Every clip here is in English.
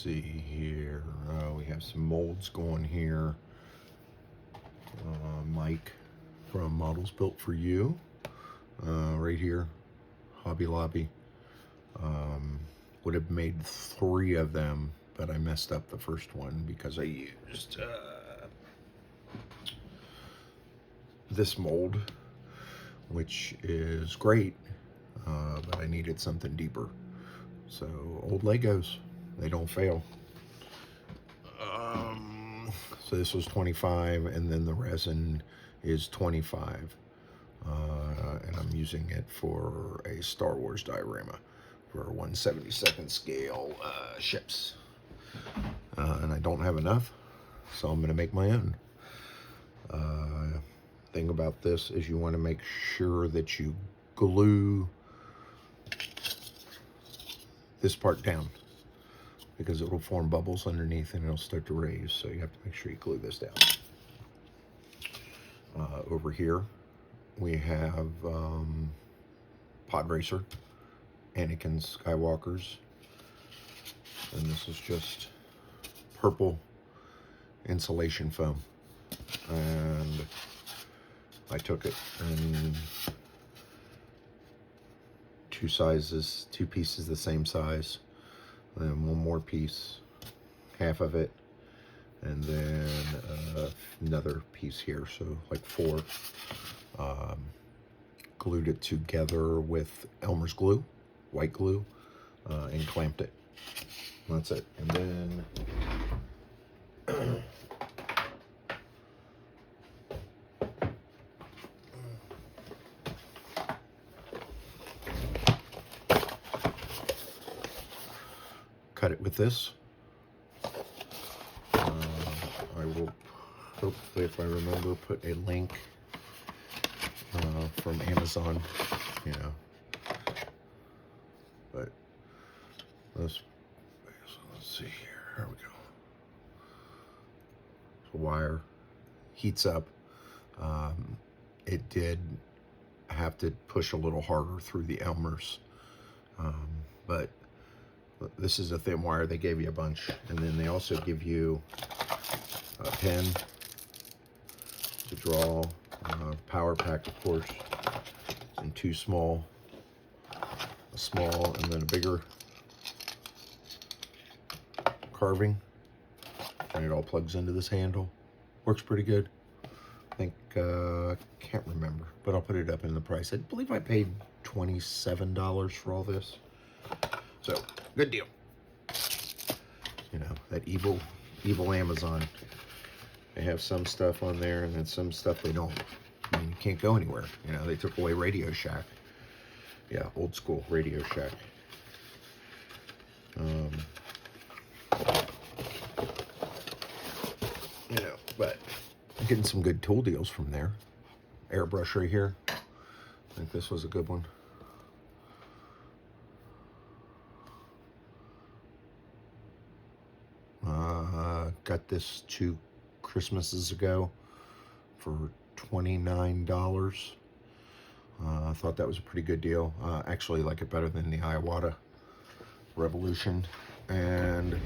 see here. We have some molds going here. Mike from Models Built for You, right here, Hobby Lobby. Would have made 3 of them, but I messed up the first one because I used this mold, which is great, but I needed something deeper. So old Legos, they don't fail. So this was 25, and then the resin is 25. And I'm using it for a Star Wars diorama for 1/72nd scale ships. And I don't have enough, so I'm going to make my own. Thing about this is you want to make sure that you glue this part down, because it will form bubbles underneath and it'll start to raise, so you have to make sure you glue this down. Over here we have Pod Racer, Anakin Skywalkers, and this is just purple insulation foam, and I took it in 2 sizes, 2 pieces the same size, and then 1 more piece, half of it, and then another piece here, so like 4. Glued it together with Elmer's glue, white glue, and clamped it. That's it. And then cut it with this. I will hopefully, if I remember, put a link from Amazon, you know. But let's see here. Here we go. The wire heats up. It did have to push a little harder through the Elmer's, but this is a thin wire. They gave you a bunch, and then they also give you a pen to draw, power pack, of course, and 2 small, a small and then a bigger carving, and it all plugs into this handle. Works pretty good. I think, can't remember, but I'll put it up in the price. I believe I paid $27 for all this. So, good deal. You know, that evil Amazon. They have some stuff on there, and then some stuff they don't. I mean, you can't go anywhere. You know, they took away Radio Shack. Yeah, old school Radio Shack. You know, but I'm getting some good tool deals from there. Airbrush right here. I think this was a good one. Got this 2 Christmases ago for $29. I thought that was a pretty good deal. Actually, like it better than the Iwata Revolution. And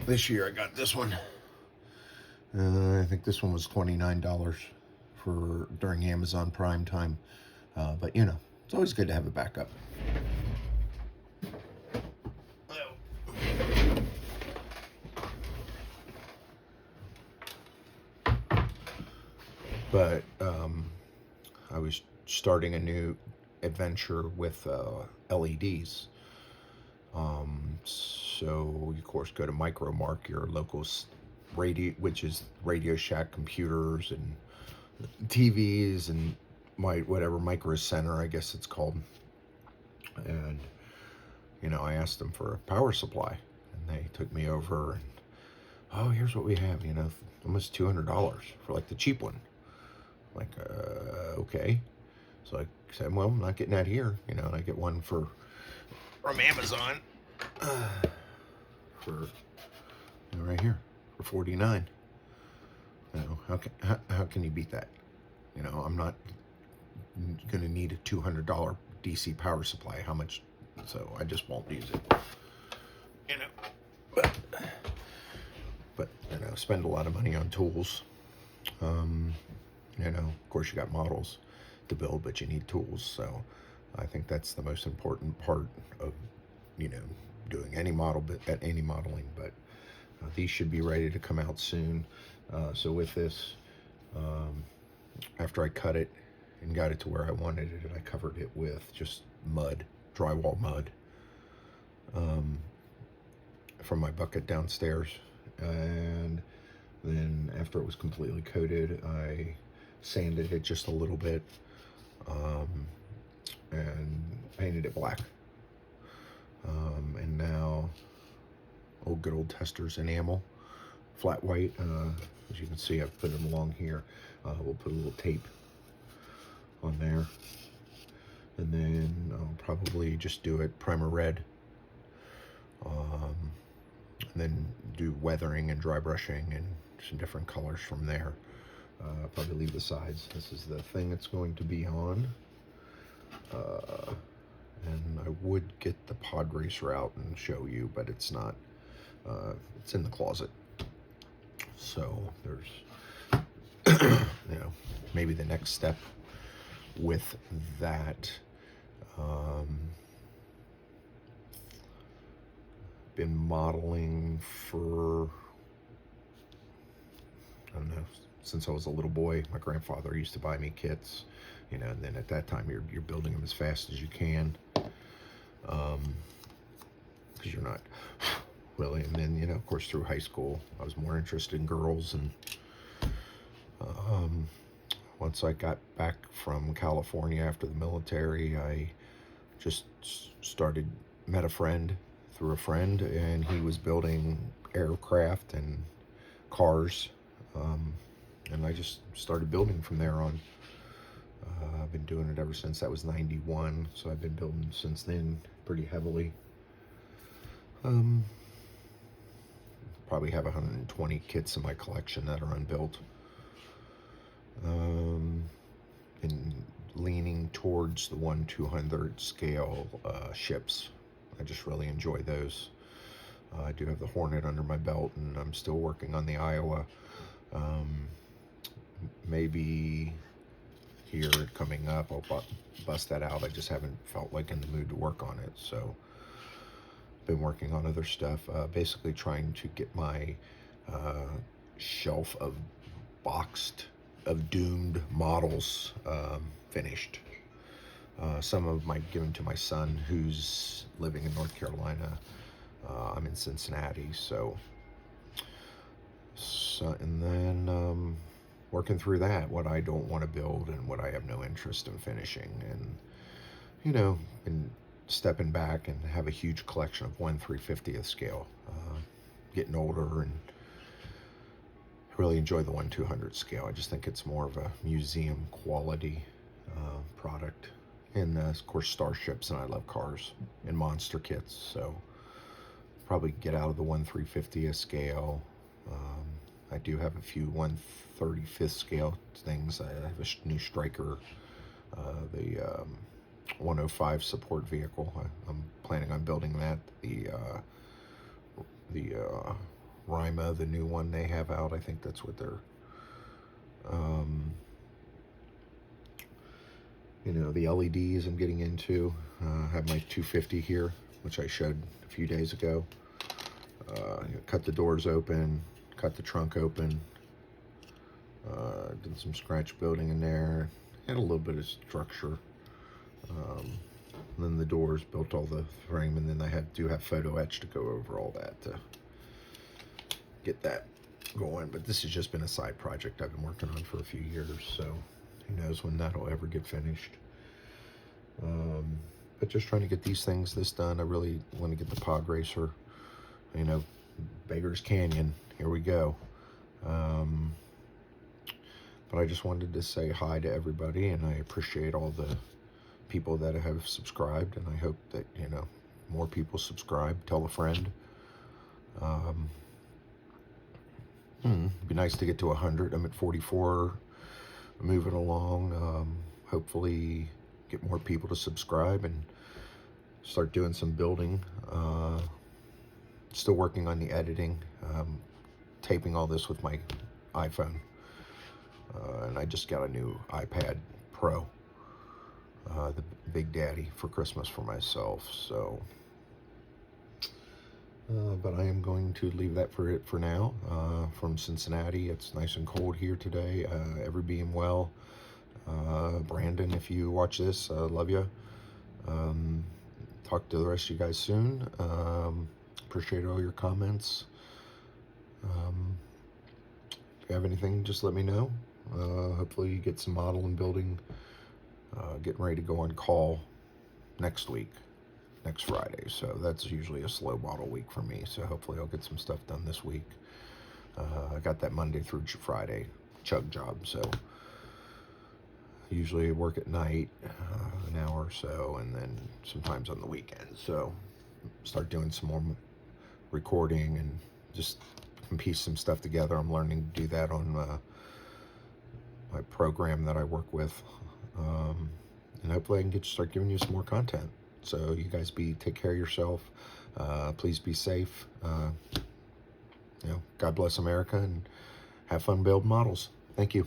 this year I got this one. I think this one was $29 for during Amazon Prime time. But you know, it's always good to have a backup. But I was starting a new adventure with LEDs. So you, of course, go to Micromark, your local radio, which is Radio Shack computers and TVs and whatever, Micro Center, I guess it's called. And, you know, I asked them for a power supply, and they took me over and, oh, here's what we have, you know, almost $200 for like the cheap one. Like, okay. So I said, well, I'm not getting that here, you know, and I get one from Amazon for, you know, right here for $49. You know, how can you beat that? You know, I'm not going to need a $200 DC power supply. How much? So I just won't use it. You know, but you know, spend a lot of money on tools. You know, of course, you got models to build, but you need tools. So I think that's the most important part of, you know, doing any model, but at any modeling. But these should be ready to come out soon. So with this, after I cut it and got it to where I wanted it, I covered it with just mud, drywall mud, from my bucket downstairs. And then after it was completely coated, I sanded it just a little bit, and painted it black. And now, good old Testors enamel, flat white. As you can see, I've put them along here. We'll put a little tape on there. And then I'll probably just do it primer red. And then do weathering and dry brushing and some different colors from there. Probably leave the sides. This is the thing it's going to be on. And I would get the pod racer out and show you, but it's not. It's in the closet. So there's, you know, maybe the next step with that. Been modeling for, I don't know, since I was a little boy. My grandfather used to buy me kits, you know, and then at that time you're building them as fast as you can, because you're not really. And then, you know, of course, through high school, I was more interested in girls. And once I got back from California after the military, I just met a friend through a friend, and he was building aircraft and cars, and I just started building from there on. I've been doing it ever since. That was 91, so I've been building since then pretty heavily. Probably have 120 kits in my collection that are unbuilt. Been leaning towards the 1/200 scale ships. I just really enjoy those. I do have the Hornet under my belt, and I'm still working on the Iowa. Maybe here coming up, I'll bust that out. I just haven't felt like in the mood to work on it. So been working on other stuff, basically trying to get my shelf of doomed models finished. Some of them I've given to my son, who's living in North Carolina. I'm in Cincinnati, so and then working through that, what I don't want to build and what I have no interest in finishing. And, you know, been stepping back and have a huge collection of 1/350th scale. Getting older, and really enjoy the 1/200 scale. I just think it's more of a museum quality product. And of course, starships, and I love cars and monster kits. So probably get out of the 1/350th scale. I do have a few 1/35th scale things. I have a new Striker, the 105 support vehicle. I'm planning on building that. The Rima, the new one they have out, I think that's what they're, you know, the LEDs I'm getting into. I have my 250 here, which I showed a few days ago. Cut the doors open, cut the trunk open, did some scratch building in there, had a little bit of structure. And then the doors, built all the frame, and then I do have photo etch to go over all that to get that going. But this has just been a side project I've been working on for a few years, so who knows when that'll ever get finished. But just trying to get this done. I really want to get the pod racer, you know, Beggars Canyon, here we go. But I just wanted to say hi to everybody, and I appreciate all the people that have subscribed, and I hope that, you know, more people subscribe. Tell a friend. It'd be nice to get to 100. I'm at 44, moving along. hopefully get more people to subscribe and start doing some building. Still working on the editing, taping all this with my iPhone. And I just got a new iPad Pro, the Big Daddy, for Christmas for myself. So, but I am going to leave that for it for now. From Cincinnati, it's nice and cold here today. Every being well. Brandon, if you watch this, love you. Talk to the rest of you guys soon. Appreciate all your comments. If you have anything, just let me know. Hopefully you get some model and building. Getting ready to go on call next Friday. So that's usually a slow model week for me. So hopefully I'll get some stuff done this week. I got that Monday through Friday chug job. So usually I work at night, an hour or so, and then sometimes on the weekend. So start doing some more recording and just can piece some stuff together. I'm learning to do that on my program that I work with, and hopefully I can start giving you some more content. So you guys take care of yourself. Please be safe. God bless America, and have fun building models. Thank you.